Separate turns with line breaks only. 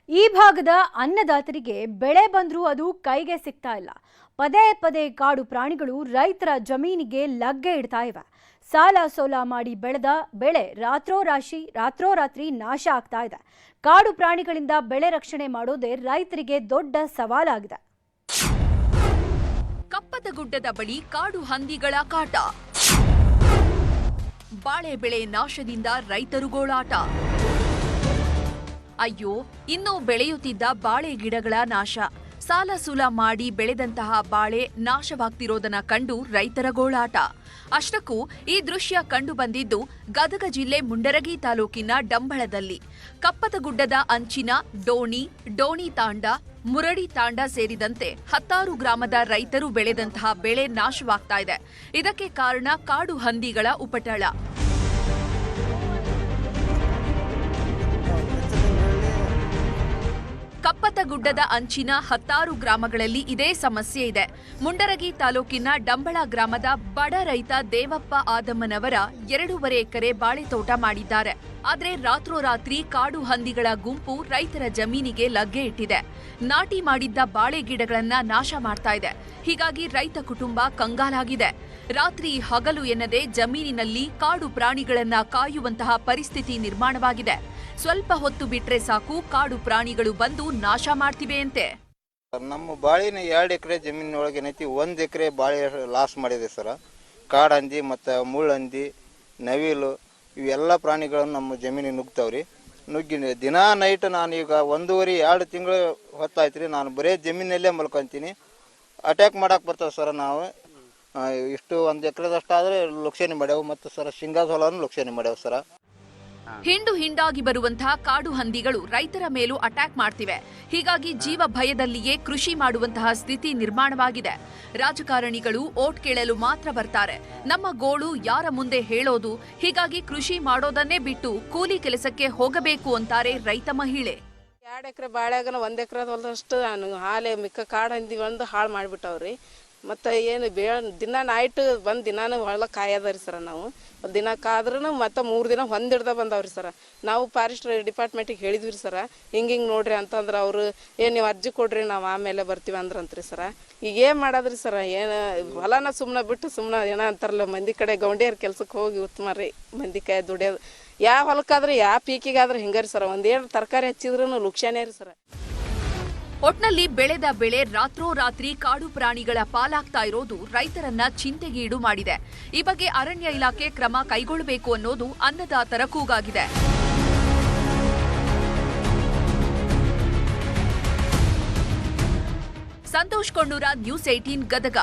ಈ ಭಾಗದ ಅನ್ನದಾತರಿಗೆ ಬೆಳೆ ಬಂದರೂ ಅದು ಕೈಗೆ ಸಿಗ್ತಾ ಇಲ್ಲ. ಪದೇ ಪದೇ ಕಾಡು ಪ್ರಾಣಿಗಳು ರೈತರ ಜಮೀನಿಗೆ ಲಗ್ಗೆ ಇಡ್ತಾ ಇವೆ. ಸಾಲ ಸೋಲ ಮಾಡಿ ಬೆಳೆದ ಬೆಳೆ ರಾತ್ರೋರಾತ್ರಿ ನಾಶ ಆಗ್ತಾ ಇದೆ. ಕಾಡು ಪ್ರಾಣಿಗಳಿಂದ ಬೆಳೆ ರಕ್ಷಣೆ ಮಾಡೋದೇ ರೈತರಿಗೆ ದೊಡ್ಡ ಸವಾಲಾಗಿದೆ.
ಕಪ್ಪತಗುಡ್ಡದ ಬಳಿ ಕಾಡು ಹಂದಿಗಳ ಕಾಟ, ಬಾಳೆ ಬೆಳೆ ನಾಶದಿಂದ ರೈತರು ಗೋಳಾಟ. ಅಯ್ಯೋ, ಇನ್ನೂ ಬೆಳೆಯುತ್ತಿದ್ದ ಬಾಳೆ ಗಿಡಗಳ ನಾಶ. ಸಾಲ ಸೂಲ ಮಾಡಿ ಬೆಳೆದಂತಹ ಬಾಳೆ ನಾಶವಾಗ್ತಿರೋದನ್ನ ಕಂಡು ರೈತರ ಗೋಳಾಟ. ಅಷ್ಟಕ್ಕೂ ಈ ದೃಶ್ಯ ಕಂಡು ಬಂದಿದ್ದು ಗದಗ ಜಿಲ್ಲೆ ಮುಂಡರಗಿ ತಾಲೂಕಿನ ಡಂಬಳದಲ್ಲಿ. ಕಪ್ಪತಗುಡ್ಡದ ಅಂಚಿನ ಡೋಣಿ ತಾಂಡ, ಮುರಡಿ ತಾಂಡ ಸೇರಿದಂತೆ 10 ಗ್ರಾಮದ ರೈತರು ಬೆಳೆದಂತಹ ಬೆಳೆ ನಾಶವಾಗ್ತಾ ಇದೆ. ಇದಕ್ಕೆ ಕಾರಣ ಕಾಡು ಹಂದಿಗಳ ಉಪಟಳ. ಕಪ್ಪತಗುಡ್ಡದ ಅಂಚಿನ 10 ಗ್ರಾಮಗಳಲ್ಲಿ ಇದೇ ಸಮಸ್ಯೆ ಇದೆ. ಮುಂಡರಗಿ ತಾಲೂಕಿನ ಡಂಬಳ ಗ್ರಾಮದ ಬಡ ರೈತ ದೇವಪ್ಪ ಆದಮ್ಮನವರ 2.5 ಎಕರೆ ಬಾಳೆ ತೋಟ ಮಾಡಿದ್ದಾರೆ. ಆದ್ರೆ ರಾತ್ರೋರಾತ್ರಿ ಕಾಡು ಹಂದಿಗಳ ಗುಂಪು ರೈತರ ಜಮೀನಿಗೆ ಲಗ್ಗೆ ಇಟ್ಟಿದೆ. ನಾಟಿ ಮಾಡಿದ್ದ ಬಾಳೆ ಗಿಡಗಳನ್ನ ನಾಶ ಮಾಡ್ತಾ ಇದೆ. ಹೀಗಾಗಿ ರೈತ ಕುಟುಂಬ ಕಂಗಾಲಾಗಿದೆ. ರಾತ್ರಿ ಹಗಲು ಎನ್ನದೆ ಜಮೀನಿನಲ್ಲಿ ಕಾಡು ಪ್ರಾಣಿಗಳನ್ನ ಕಾಯುವಂತಹ ಪರಿಸ್ಥಿತಿ ನಿರ್ಮಾಣವಾಗಿದೆ. ಸ್ವಲ್ಪ ಹೊತ್ತು ಬಿಟ್ರೆ ಸಾಕು ಕಾಡು ಪ್ರಾಣಿಗಳು ಬಂದು ನಾಶ ಮಾಡ್ತಿವೆಯಂತೆ.
ನಮ್ಮ ಬಾಳಿನ 2 ಎಕರೆ ಜಮೀನಿನೊಳಗೆ ಏನೈತಿ 1 ಎಕರೆ ಬಾಳೆ ಲಾಸ್ ಮಾಡಿದೆ ಸರ್. ಕಾಡಂದಿ ಮತ್ತು ಮುಳ್ಳಂದಿ, ನವಿಲು ಇವೆಲ್ಲ ಪ್ರಾಣಿಗಳನ್ನು ನಮ್ಮ ಜಮೀನಿಗೆ ನುಗ್ತಾವ್ರಿ. ನುಗ್ಗಿ ದಿನಾ ನೈಟ್ ನಾನು ಈಗ 1.5-2 ತಿಂಗಳು ಹೊತ್ತಾಯ್ತು ರೀ. ನಾನು ಬರೀ ಜಮೀನಲ್ಲೇ ಮಲ್ಕೊಂತೀನಿ. ಅಟ್ಯಾಕ್ ಮಾಡಕ್ಕೆ ಬರ್ತಾವೆ ಸರ್. ನಾವು ಇಷ್ಟು 1 ಎಕರೆದಷ್ಟಾದರೆ ಲಕ್ಷಣೆ ಮಾಡ್ಯಾವ. ಮತ್ತು ಸರ್ ಶೇಂಗಾದ ಹೊಲವನ್ನು ಲಕ್ಷಣೆ ಮಾಡ್ಯಾವ ಸರ್.
ಹಿಂಡು ಹಿಂಡಾಗಿ ಬರುವಂತಹ ಕಾಡು ಹಂದಿಗಳು ರೈತರ ಮೇಲೂ ಅಟ್ಯಾಕ್ ಮಾಡ್ತಿವೆ. ಹೀಗಾಗಿ ಜೀವ ಭಯದಲ್ಲಿಯೇ ಕೃಷಿ ಮಾಡುವಂತಹ ಸ್ಥಿತಿ ನಿರ್ಮಾಣವಾಗಿದೆ. ರಾಜಕಾರಣಿಗಳು ಓಟ್ ಕೇಳಲು ಮಾತ್ರ ಬರ್ತಾರೆ. ನಮ್ಮ ಗೋಳು ಯಾರ ಮುಂದೆ ಹೇಳೋದು? ಹೀಗಾಗಿ ಕೃಷಿ ಮಾಡೋದನ್ನೇ ಬಿಟ್ಟು ಕೂಲಿ ಕೆಲಸಕ್ಕೆ ಹೋಗಬೇಕು ಅಂತಾರೆ ರೈತ ಮಹಿಳೆ.
2 ಎಕರೆ ಬಾಳ್ಯಾಗನ 1 ಎಕರೆ ಹೊಲದಷ್ಟು ಹಾಲೆ ಮಿಕ್ಕ ಕಾಡು ಹಂದಿಗಳಂದು ಹಾಳು ಮಾಡಿಬಿಟ್ಟವ್ರಿ. ಮತ್ತು ಏನು ದಿನ ನೈಟ್ ಬಂದು ದಿನಾನು ಹೊಲ ಕಾಯದ ರೀ ಸರ. ನಾವು ದಿನ ಕಾದ್ರೂ ಮತ್ತು 3 ದಿನ ಹೊಂದಿಡ್ದ ಬಂದವ್ರಿ ಸರ. ನಾವು ಫಾರೆಸ್ಟ್ ಡಿಪಾರ್ಟ್ಮೆಂಟಿಗೆ ಹೇಳಿದ್ವಿ ರೀ ಸರ, ಹಿಂಗೆ ನೋಡ್ರಿ ಅಂತಂದ್ರೆ ಅವರು ನೀವು ಅರ್ಜಿ ಕೊಡ್ರಿ, ನಾವು ಆಮೇಲೆ ಬರ್ತೀವಿ ಅಂದ್ರಂತ್ರಿ ಸರ. ಈಗ ಏನು ಮಾಡೋದ್ರಿ ಸರ? ಏನು ಹೊಲನ ಸುಮ್ಮನೆ ಬಿಟ್ಟು ಸುಮ್ಮನೆ ಏನೋ ಅಂತಾರಲ್ಲ ಮಂದಿ ಕಡೆ ಗೌಂಡಿಯರ್ ಕೆಲ್ಸಕ್ಕೆ ಹೋಗಿ ಉತ್ತಮ ರೀ. ಮಂದಿ ಕೈ ದುಡಿಯೋದು ಯಾವ ಹೊಲಕ್ಕಾದ್ರೆ ಯಾವ ಪೀಕಿಗಾದ್ರೆ ಹಿಂಗಾರಿ ಸರ. ಒಂದೇನು ತರಕಾರಿ ಹಚ್ಚಿದ್ರೂ ಲುಕ್ಷಾನೇ ರೀ ಸರ.
ಒಟ್ನಲ್ಲಿ ಬೆಳೆದ ಬೆಳೆ ರಾತ್ರೋರಾತ್ರಿ ಕಾಡು ಪ್ರಾಣಿಗಳ ಪಾಲಾಗ್ತಾ ಇರೋದು ರೈತರನ್ನ ಚಿಂತೆಗೀಡು ಮಾಡಿದೆ. ಈ ಬಗ್ಗೆ ಅರಣ್ಯ ಇಲಾಖೆ ಕ್ರಮ ಕೈಗೊಳ್ಳಬೇಕು ಅನ್ನೋದು ಅನ್ನದಾತರ ಕೂಗಾಗಿದೆ. ಸಂತೋಷ್ ಕೊಂಡೂರ, ನ್ಯೂಸ್ 18 ಗದಗ.